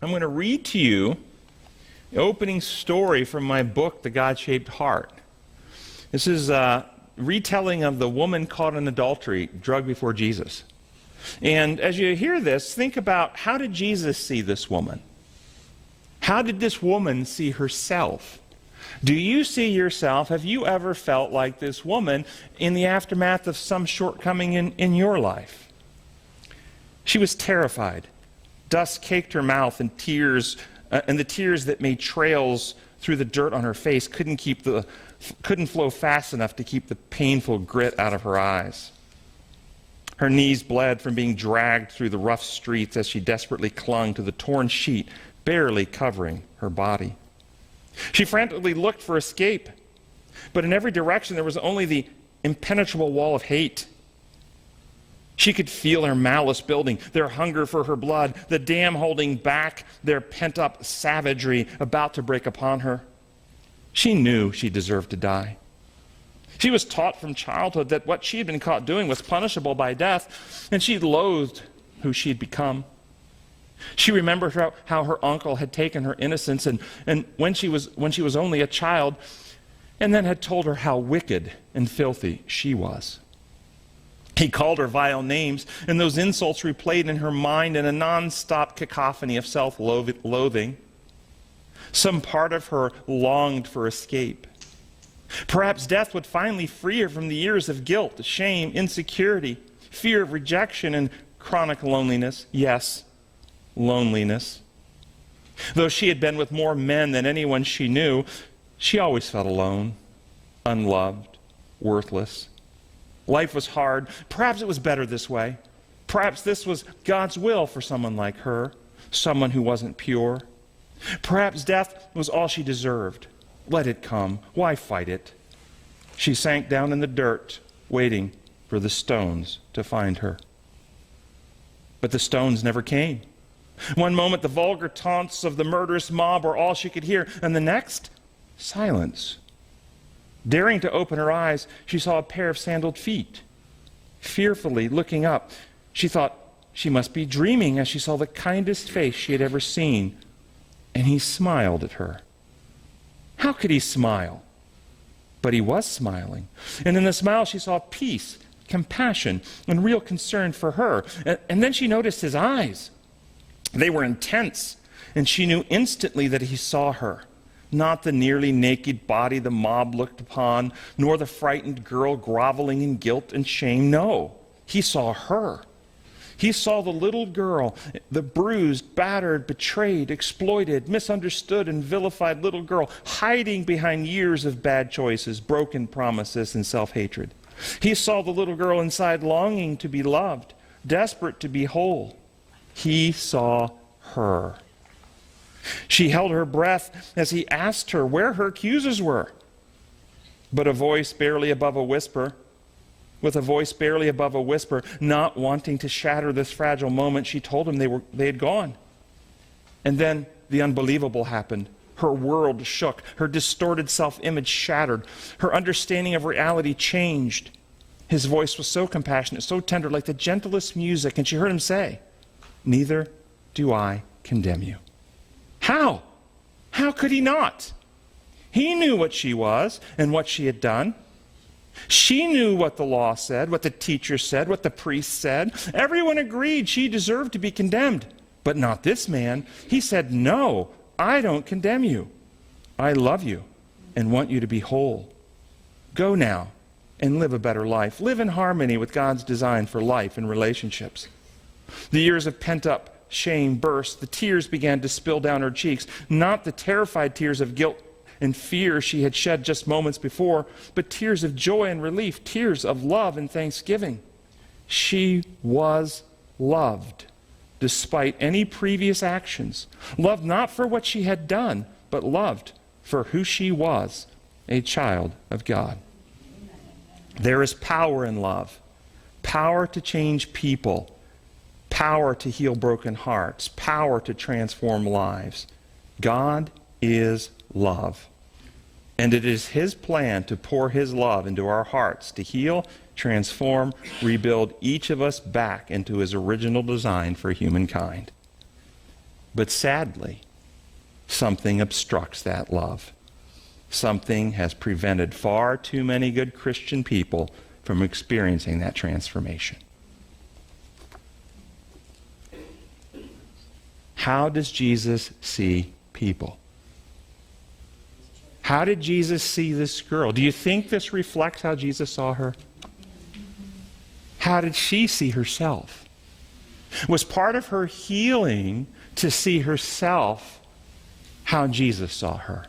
I'm going to read to you the opening story from my book, The God-Shaped Heart. This is a retelling of the woman caught in adultery, drugged before Jesus. And as you hear this, think about, how did Jesus see this woman? How did this woman see herself? Do you see yourself? Have you ever felt like this woman in the aftermath of some shortcoming in your life? She was terrified. Dust caked her mouth, and the tears that made trails through the dirt on her face couldn't flow fast enough to keep the painful grit out of her eyes. Her knees bled from being dragged through the rough streets as she desperately clung to the torn sheet, barely covering her body. She frantically looked for escape, but in every direction there was only the impenetrable wall of hate. She could feel their malice building, their hunger for her blood, the dam holding back their pent-up savagery about to break upon her. She knew she deserved to die. She was taught from childhood that what she had been caught doing was punishable by death, and she loathed who she had become. She remembered how her uncle had taken her innocence and when she was only a child, and then had told her how wicked and filthy she was. He called her vile names, and those insults replayed in her mind in a non-stop cacophony of self-loathing. Some part of her longed for escape. Perhaps death would finally free her from the years of guilt, shame, insecurity, fear of rejection, and chronic loneliness. Yes, loneliness. Though she had been with more men than anyone she knew, she always felt alone, unloved, worthless. Life was hard. Perhaps it was better this way. Perhaps this was God's will for someone like her, someone who wasn't pure. Perhaps death was all she deserved. Let it come. Why fight it? She sank down in the dirt, waiting for the stones to find her. But the stones never came. One moment, the vulgar taunts of the murderous mob were all she could hear, and the next, silence. Daring to open her eyes, she saw a pair of sandaled feet. Fearfully looking up, she thought she must be dreaming as she saw the kindest face she had ever seen, and he smiled at her. How could he smile? But he was smiling. And in the smile she saw peace, compassion, and real concern for her. And then she noticed his eyes. They were intense, and she knew instantly that he saw her. Not the nearly naked body the mob looked upon, nor the frightened girl groveling in guilt and shame. No, he saw her. He saw the little girl, the bruised, battered, betrayed, exploited, misunderstood, and vilified little girl, hiding behind years of bad choices, broken promises, and self-hatred. He saw the little girl inside longing to be loved, desperate to be whole. He saw her. She held her breath as he asked her where her accusers were. But a voice barely above a whisper, not wanting to shatter this fragile moment, she told him they had gone. And then the unbelievable happened. Her world shook. Her distorted self-image shattered. Her understanding of reality changed. His voice was so compassionate, so tender, like the gentlest music, and she heard him say, "Neither do I condemn you." How? How could he not? He knew what she was and what she had done. She knew what the law said, what the teacher said, what the priest said. Everyone agreed she deserved to be condemned. But not this man. He said, "No, I don't condemn you. I love you and want you to be whole. Go now and live a better life. Live in harmony with God's design for life and relationships." The years of pent-up shame burst. The tears began to spill down her cheeks, not the terrified tears of guilt and fear she had shed just moments before, but tears of joy and relief, tears of love and thanksgiving. She was loved despite any previous actions. Loved not for what she had done, but loved for who she was, a child of God. There is power in love, power to change people, power to heal broken hearts, power to transform lives. God is love. And it is his plan to pour his love into our hearts, to heal, transform, rebuild each of us back into his original design for humankind. But sadly, something obstructs that love. Something has prevented far too many good Christian people from experiencing that transformation. How does Jesus see people? How did Jesus see this girl? Do you think this reflects how Jesus saw her? How did she see herself? Was part of her healing to see herself how Jesus saw her?